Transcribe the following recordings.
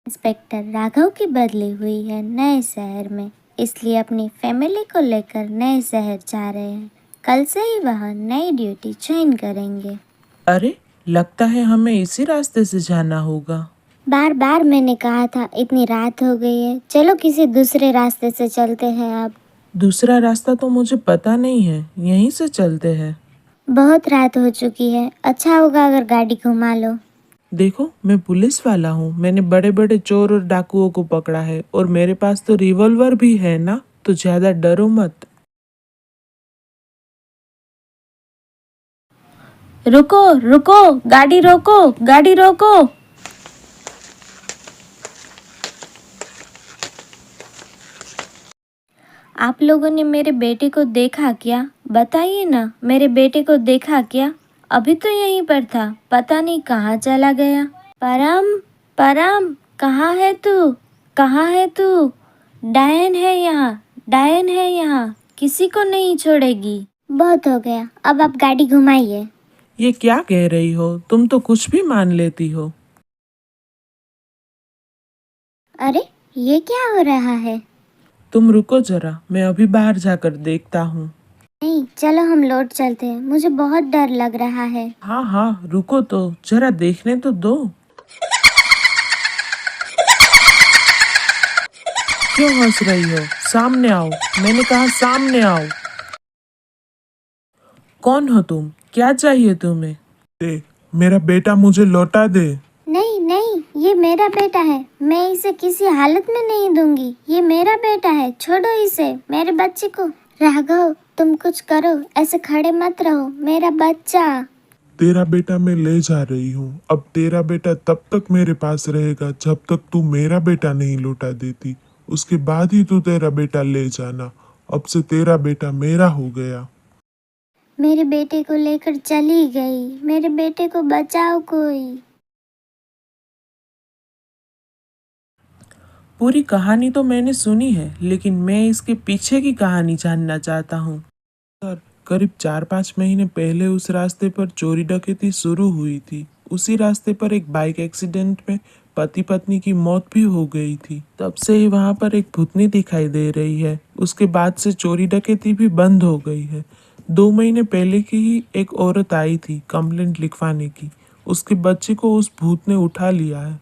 Inspector Raghav की बदली हुई है नए शहर में, इसलिए अपनी फैमिली को लेकर नए शहर जा रहे हैं। कल से ही वह नई ड्यूटी ज्वाइन करेंगे। अरे, लगता है हमें इसी रास्ते से जाना होगा। बार बार मैंने कहा था, इतनी रात हो गई है, चलो किसी दूसरे रास्ते से चलते हैं। अब दूसरा रास्ता तो मुझे पता नहीं है, यहीं से चलते हैं। बहुत रात हो चुकी है, अच्छा होगा अगर गाड़ी घुमा लो। देखो, मैं पुलिस वाला हूँ। मैंने बड़े बड़े चोर और डाकुओं को पकड़ा है और मेरे पास तो रिवॉल्वर भी है ना, तो ज्यादा डरो मत। रुको रुको, गाड़ी रोको, गाड़ी रोको। आप लोगों ने मेरे बेटे को देखा क्या? बताइए ना, मेरे बेटे को देखा क्या? अभी तो यहीं पर था, पता नहीं कहाँ चला गया। परम, परम, कहाँ है तू? कहाँ है तू? डायन है यहाँ, डायन है यहाँ, किसी को नहीं छोड़ेगी। बहुत हो गया, अब आप गाड़ी घुमाइए। ये क्या कह रही हो? तुम तो कुछ भी मान लेती हो। अरे, ये क्या हो रहा है? तुम रुको जरा, मैं अभी बाहर जाकर देखता हूँ। नहीं, चलो हम लौट चलते हैं, मुझे बहुत डर लग रहा है। हाँ हाँ, रुको तो जरा देखने तो दो। क्यों हंस रही हो? सामने आओ, मैंने कहा सामने आओ। कौन हो तुम? क्या चाहिए तुम्हें? दे, मेरा बेटा मुझे लौटा दे। नहीं नहीं, ये मेरा बेटा है, मैं इसे किसी हालत में नहीं दूंगी। ये मेरा बेटा है, छोड़ो इसे, मेरे बच्चे को। राघव, तुम कुछ करो, ऐसे खड़े मत रहो, मेरा बच्चा। तेरा बेटा मैं ले जा रही हूँ। अब तेरा बेटा तब तक मेरे पास रहेगा जब तक तू मेरा बेटा नहीं लौटा देती। उसके बाद ही तू तेरा बेटा ले जाना। अब से तेरा बेटा मेरा हो गया। मेरे बेटे को लेकर चली गई, मेरे बेटे को बचाओ कोई। पूरी कहानी तो मैंने सुनी है, लेकिन मैं इसके पीछे की कहानी जानना चाहता हूँ। सर, करीब 4-5 महीने पहले उस रास्ते पर चोरी डकैती शुरू हुई थी। उसी रास्ते पर एक बाइक एक्सीडेंट में पति पत्नी की मौत भी हो गई थी। तब से ही वहाँ पर एक भूतनी दिखाई दे रही है। उसके बाद से चोरी डकैती भी बंद हो गई है। 2 महीने पहले की ही एक औरत आई थी कंप्लेंट लिखवाने की। उसके बच्चे को उस भूत ने उठा लिया है।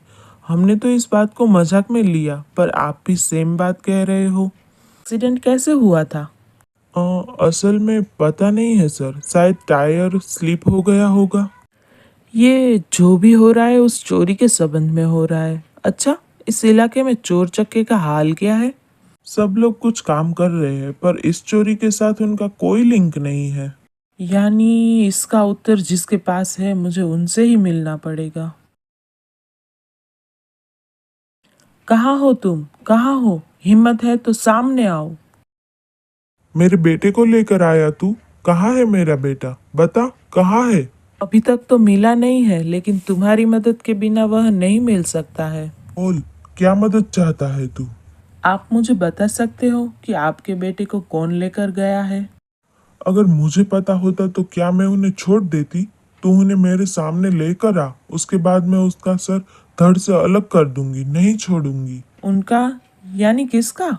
हमने तो इस बात को मजाक में लिया, पर आप भी सेम बात कह रहे हो। एक्सीडेंट कैसे हुआ था? असल में पता नहीं है सर, शायद टायर स्लिप हो गया होगा। ये जो भी हो रहा है उस चोरी के संबंध में हो रहा है। अच्छा, इस इलाके में चोर चक्के का हाल क्या है? सब लोग कुछ काम कर रहे हैं, पर इस चोरी के साथ उनका कोई लिंक नहीं है। यानी इसका उत्तर जिसके पास है, मुझे उनसे ही मिलना पड़ेगा। कहाँ हो तुम? कहाँ हो? हिम्मत है तो सामने आओ। मेरे बेटे को लेकर आया तू? कहाँ है मेरा बेटा? बता, कहाँ है? अभी तक तो मिला नहीं है, लेकिन तुम्हारी मदद के बिना वह नहीं मिल सकता है। बोल, क्या मदद चाहता है तू? आप मुझे बता सकते हो कि आपके बेटे को कौन लेकर गया है? अगर मुझे पता होता तो क्या मैं उन्हें छोड़ देती? तू उन्हें मेरे सामने लेकर आ, उसके बाद मैं उसका सर धड़ से अलग कर दूंगी, नहीं छोड़ूंगी। उनका? यानी किसका?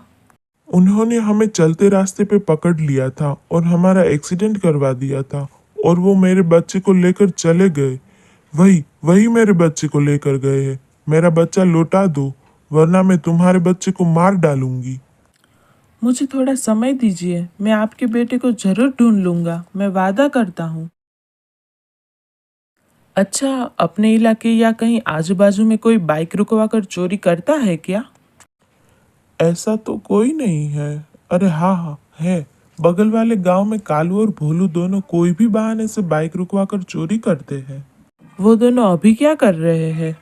उन्होंने हमें चलते रास्ते पे पकड़ लिया था और हमारा एक्सीडेंट करवा दिया था, और वो मेरे बच्चे को लेकर चले गए। वही वही मेरे बच्चे को लेकर गए हैं। मेरा बच्चा लौटा दो, वरना मैं तुम्हारे बच्चे को मार डालूंगी। मुझे थोड़ा समय दीजिए, मैं आपके बेटे को जरूर ढूंढ लूंगा, मैं वादा करता हूँ। अच्छा, अपने इलाके या कहीं आजू बाजू में कोई बाइक रुकवा कर चोरी करता है क्या? ऐसा तो कोई नहीं है। अरे हाँ हाँ है। बगल वाले गांव में कालू और भोलू दोनों कोई भी बहाने से बाइक रुकवा कर चोरी करते हैं। वो दोनों अभी क्या कर रहे हैं?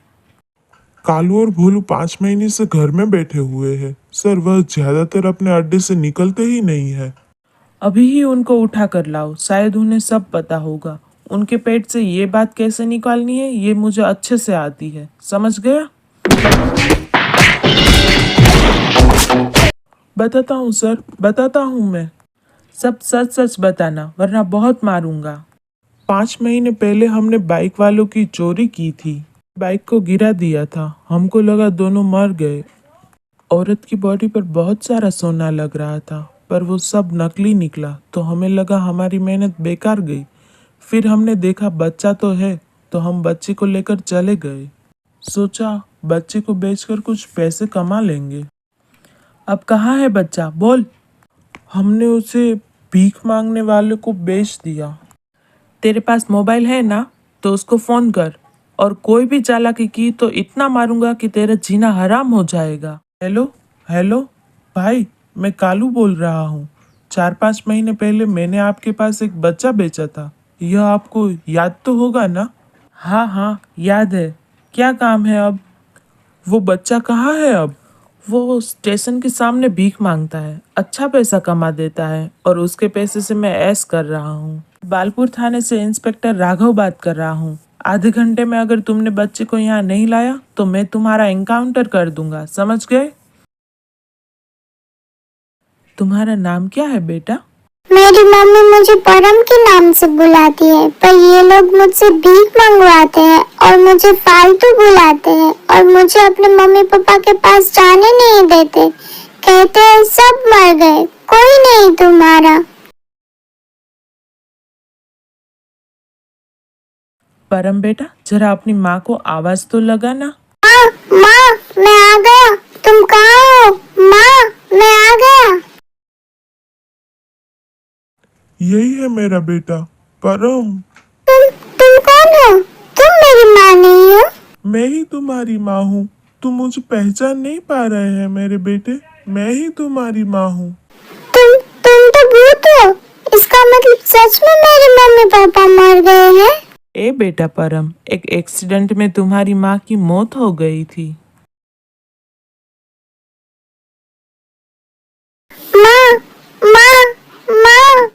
कालू और भोलू 5 महीने से घर में बैठे हुए हैं सर। वह ज्यादातर अपने अड्डे से निकलते ही नहीं है। अभी ही उनको उठा कर लाओ, शायद उन्हें सब पता होगा। उनके पेट से ये बात कैसे निकालनी है, ये मुझे अच्छे से आती है, समझ गया? बताता हूँ सर, बताता हूँ मैं। सब सच सच बताना, वरना बहुत मारूंगा। 5 महीने पहले हमने बाइक वालों की चोरी की थी। बाइक को गिरा दिया था, हमको लगा दोनों मर गए। औरत की बॉडी पर बहुत सारा सोना लग रहा था, पर वो सब नकली निकला, तो हमें लगा हमारी मेहनत बेकार गई। फिर हमने देखा बच्चा तो है, तो हम बच्चे को लेकर चले गए। सोचा बच्चे को बेचकर कुछ पैसे कमा लेंगे। अब कहाँ है बच्चा, बोल। हमने उसे भीख मांगने वाले को बेच दिया। तेरे पास मोबाइल है ना, तो उसको फोन कर, और कोई भी चालाकी की तो इतना मारूंगा कि तेरा जीना हराम हो जाएगा। हेलो हेलो भाई, मैं कालू बोल रहा हूँ। 4-5 महीने पहले मैंने आपके पास एक बच्चा बेचा था, यह आपको याद तो होगा ना? हाँ हाँ याद है। क्या काम है अब? वो बच्चा कहाँ है अब? वो स्टेशन के सामने भीख मांगता है, अच्छा पैसा कमा देता है, और उसके पैसे से मैं ऐश कर रहा हूँ। बालपुर थाने से इंस्पेक्टर राघव बात कर रहा हूँ। आधे घंटे में अगर तुमने बच्चे को यहाँ नहीं लाया तो मैं तुम्हारा एनकाउंटर कर दूंगा, समझ गए? तुम्हारा नाम क्या है बेटा? मेरी मम्मी मुझे परम के नाम से बुलाती है, पर ये लोग मुझसे भीख मंगवाते हैं और मुझे फालतू बुलाते हैं और मुझे अपने मम्मी पापा के पास जाने नहीं देते। कहते हैं सब मर गए, कोई नहीं तुम्हारा। परम बेटा, जरा अपनी माँ को आवाज तो लगा ना। माँ, माँ, मैं आ गया। तुम कहाँ हो? माँ, मैं आ गया। यही है मेरा बेटा परम। तुम कौन हो? तुम मेरी माँ नहीं हो? मैं ही तुम्हारी माँ हूँ। तुम मुझे पहचान नहीं पा रहे हैं मेरे बेटे, मैं ही तुम्हारी माँ हूँ। तुम तो भूत हो। इसका मतलब सच में मेरे मम्मी पापा मर गए हैं? ए बेटा परम, एक एक्सीडेंट में तुम्हारी माँ की मौत हो गई थी। माँ, माँ, माँ।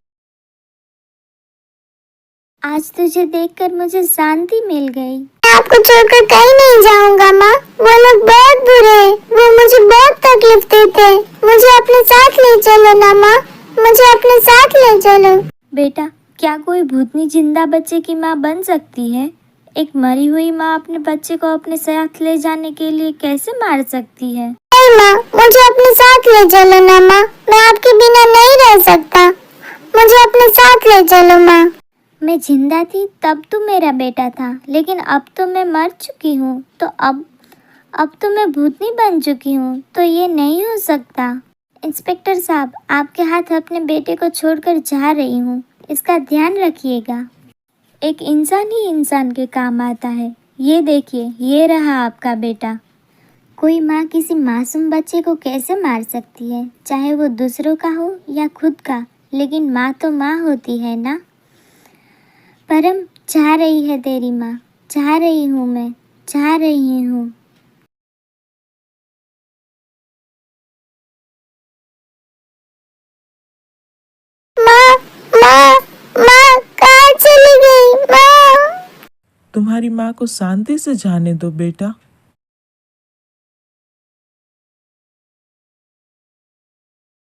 आज तुझे देखकर मुझे शांति मिल गई। मैं आपको छोड़कर कहीं नहीं जाऊंगा माँ। वो लोग बहुत बुरे हैं, वो मुझे बहुत तकलीफ देते हैं। मुझे अपने साथ ले चलो ना माँ, मुझे अपने साथ ले चलो। बेटा, क्या कोई भूतनी जिंदा बच्चे की माँ बन सकती है? एक मरी हुई माँ अपने बच्चे को अपने साथ ले जाने के लिए कैसे मार सकती है? नहीं माँ, मुझे अपने साथ ले चलो ना माँ, मैं आपके बिना नहीं रह सकता। मुझे अपने साथ ले चलो माँ। मैं जिंदा थी तब तो मेरा बेटा था, लेकिन अब तो मैं मर चुकी हूँ, तो अब तो मैं भूतनी बन चुकी हूँ, तो ये नहीं हो सकता। इंस्पेक्टर साहब, आपके हाथ अपने बेटे को छोड़कर जा रही हूँ, इसका ध्यान रखिएगा। एक इंसान ही इंसान के काम आता है। ये देखिए, ये रहा आपका बेटा। कोई माँ किसी मासूम बच्चे को कैसे मार सकती है, चाहे वो दूसरों का हो या खुद का, लेकिन माँ तो माँ होती है ना। परम, जा रही है तेरी माँ, जा रही हूँ मैं, जा रही हूँ। माँ, माँ, माँ कहाँ चली गई माँ? तुम्हारी माँ को शांति से जाने दो बेटा।